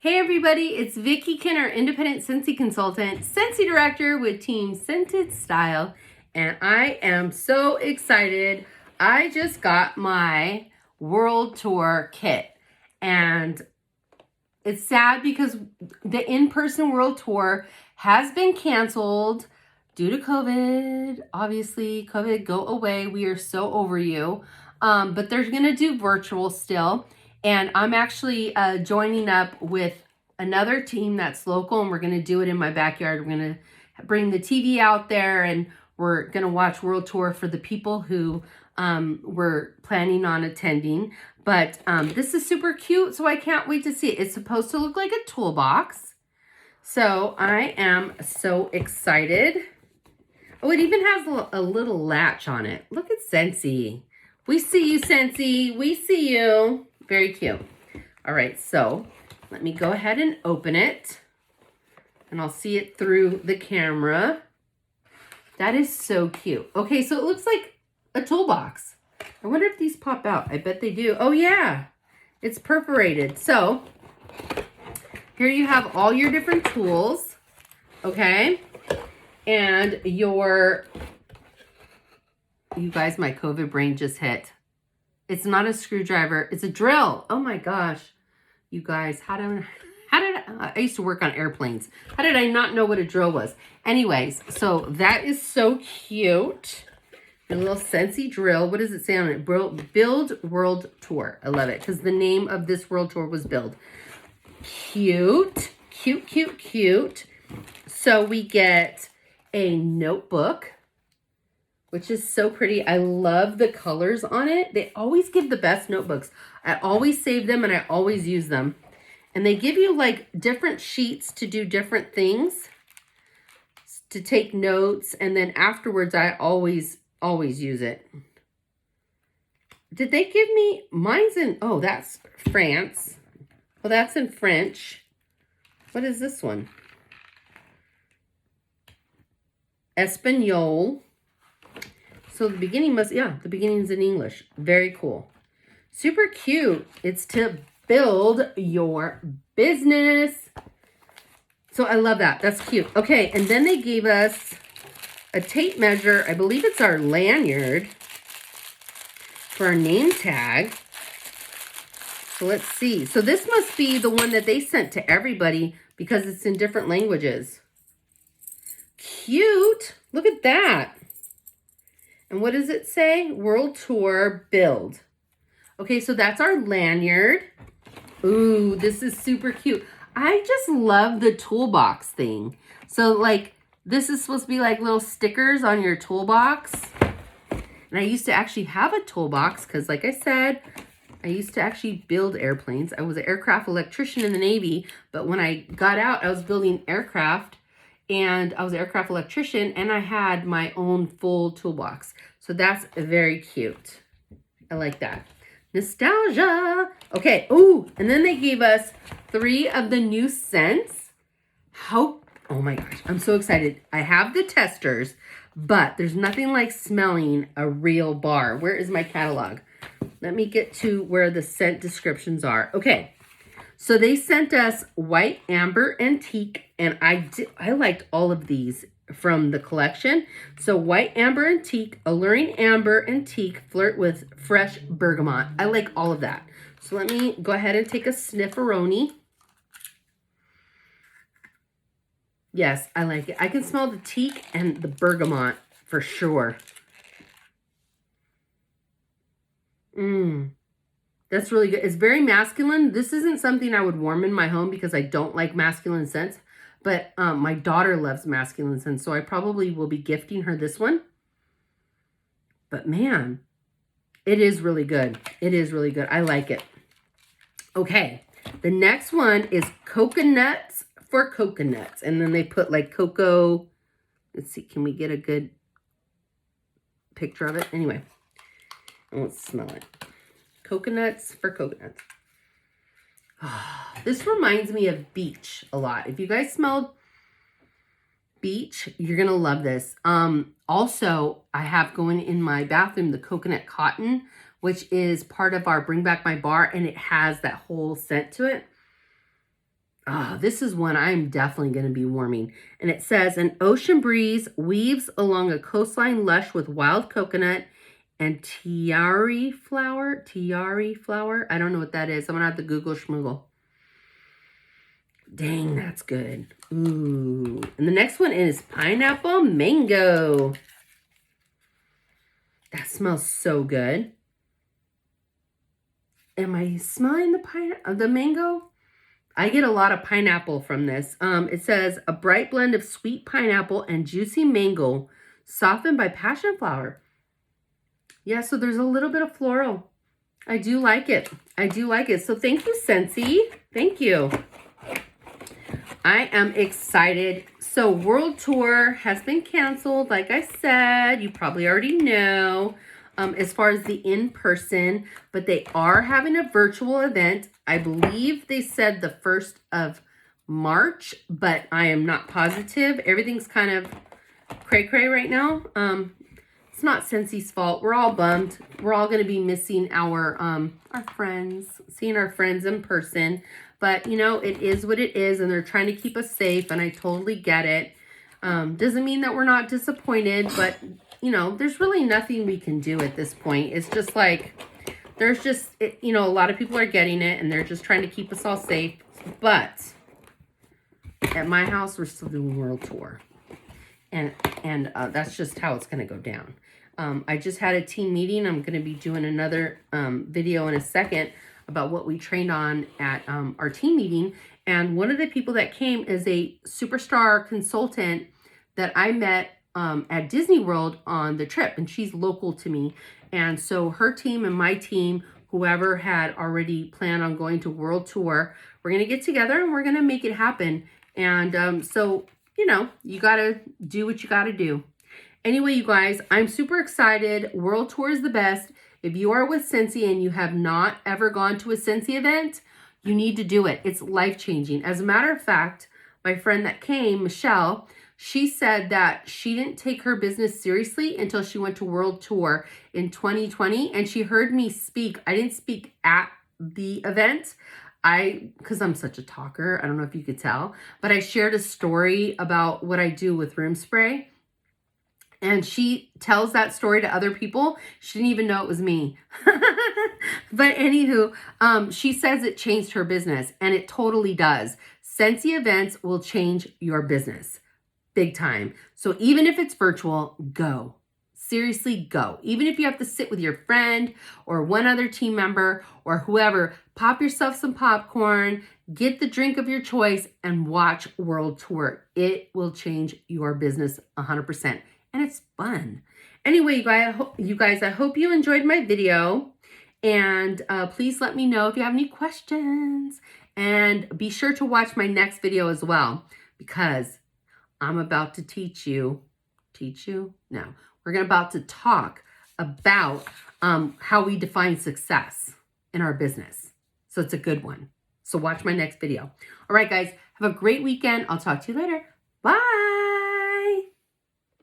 Hey everybody, it's Vicki Kinner, independent Scentsy consultant, Scentsy director with Team Scented Style, and I am so excited. I just got my world tour kit, and it's sad because the in-person world tour has been canceled due to COVID. Obviously, COVID, go away. We are so over you. But they're going to do virtual still. And I'm actually joining up with another team that's local, and we're going to do it in my backyard. We're going to bring the TV out there, and we're going to watch World Tour for the people who were planning on attending. But this is super cute, so I can't wait to see it. It's supposed to look like a toolbox. So I am so excited. Oh, it even has a little latch on it. Look at Scentsy. We see you, Scentsy. We see you. Very cute. All right, so let me go ahead and open it, and I'll see it through the camera. That is so cute. Okay, so it looks like a toolbox. I wonder if these pop out. I bet they do. Oh, yeah. It's perforated. So here you have all your different tools, okay? And you guys, my COVID brain just hit. It's not a screwdriver. It's a drill. Oh my gosh. You guys, I used to work on airplanes. How did I not know what a drill was? Anyways, so that is so cute. A little Scentsy drill. What does it say on it? Build World Tour. I love it because the name of this world tour was Build. Cute. Cute, cute, cute. So we get a notebook, which is so pretty. I love the colors on it. They always give the best notebooks. I always save them and I always use them. And they give you like different sheets to do different things, to take notes. And then afterwards, I always use it. Did they give me, mine's in, oh, that's France. Well, that's in French. What is this one? Espanol. So the beginning the beginning's in English. Very cool. Super cute. It's to build your business. So I love that. That's cute. Okay, and then they gave us a tape measure. I believe it's our lanyard for our name tag. So let's see. So this must be the one that they sent to everybody because it's in different languages. Cute. Look at that. And what does it say? World Tour Build. Okay, so that's our lanyard. Ooh, this is super cute. I just love the toolbox thing. So like, this is supposed to be like little stickers on your toolbox. And I used to actually have a toolbox because like I said, I used to actually build airplanes. I was an aircraft electrician in the Navy, but when I got out, I was building aircraft. And I was an aircraft electrician, and I had my own full toolbox. So that's very cute. I like that. Nostalgia. Okay. Oh, and then they gave us 3 of the new scents. Oh my gosh. I'm so excited. I have the testers, but there's nothing like smelling a real bar. Where is my catalog? Let me get to where the scent descriptions are. Okay. So they sent us White Amber Antique, and I liked all of these from the collection. So White Amber Antique, Alluring Amber Antique, Flirt with Fresh Bergamot. I like all of that. So let me go ahead and take a snifferoni. Yes, I like it. I can smell the teak and the bergamot for sure. That's really good. It's very masculine. This isn't something I would warm in my home because I don't like masculine scents. But my daughter loves masculine scents, so I probably will be gifting her this one. But man, it is really good. It is really good. I like it. Okay, the next one is Coconuts for Coconuts. And then they put like cocoa. Let's see, can we get a good picture of it? Anyway, let's smell it. Coconuts for Coconuts. This reminds me of beach a lot. If you guys smelled beach, you're going to love this. Also, I have going in my bathroom the coconut cotton, which is part of our Bring Back My Bar, and it has that whole scent to it. Oh, this is one I'm definitely going to be warming. And it says, an ocean breeze weaves along a coastline lush with wild coconut and tiare flower. Tiare flower? I don't know what that is. I'm going to have to Google schmoogle. Dang, that's good. Ooh. And the next one is pineapple mango. That smells so good. Am I smelling the mango? I get a lot of pineapple from this. It says a bright blend of sweet pineapple and juicy mango, softened by passion flower. Yeah, so there's a little bit of floral. I do like it. I do like it. So thank you, Scentsy. Thank you. I am excited. So World Tour has been canceled. Like I said, you probably already know. As far as the in-person, but they are having a virtual event. I believe they said the 1st of March, but I am not positive. Everything's kind of cray-cray right now. It's not Scentsy's fault. We're all bummed. We're all going to be missing our friends, seeing our friends in person. But, you know, it is what it is, and they're trying to keep us safe, and I totally get it. Doesn't mean that we're not disappointed, but you know, there's really nothing we can do at this point. It's just like, there's just, you know, a lot of people are getting it and they're just trying to keep us all safe. But at my house, we're still doing World Tour. And that's just how it's going to go down. I just had a team meeting. I'm going to be doing another video in a second about what we trained on at our team meeting. And one of the people that came is a superstar consultant that I met at Disney World on the trip, and she's local to me. And so her team and my team, whoever had already planned on going to World Tour, we're going to get together and we're going to make it happen. And so, you know, you got to do what you got to do. Anyway, you guys, I'm super excited. World Tour is the best. If you are with Scentsy and you have not ever gone to a Scentsy event, you need to do it. It's life-changing. As a matter of fact, my friend that came, Michelle, she said that she didn't take her business seriously until she went to World Tour in 2020, and she heard me speak. I didn't speak at the event, because I'm such a talker. I don't know if you could tell, but I shared a story about what I do with room spray, and she tells that story to other people. She didn't even know it was me. But anywho, she says it changed her business, and it totally does. Scentsy events will change your business. Big time. So even if it's virtual, go. Seriously, go. Even if you have to sit with your friend or one other team member or whoever, pop yourself some popcorn, get the drink of your choice, and watch World Tour. It will change your business 100%. And it's fun. Anyway, you guys, I hope you enjoyed my video. And please let me know if you have any questions. And be sure to watch my next video as well, because I'm about to teach you? No. We're about to talk about how we define success in our business. So it's a good one. So watch my next video. All right, guys. Have a great weekend. I'll talk to you later. Bye.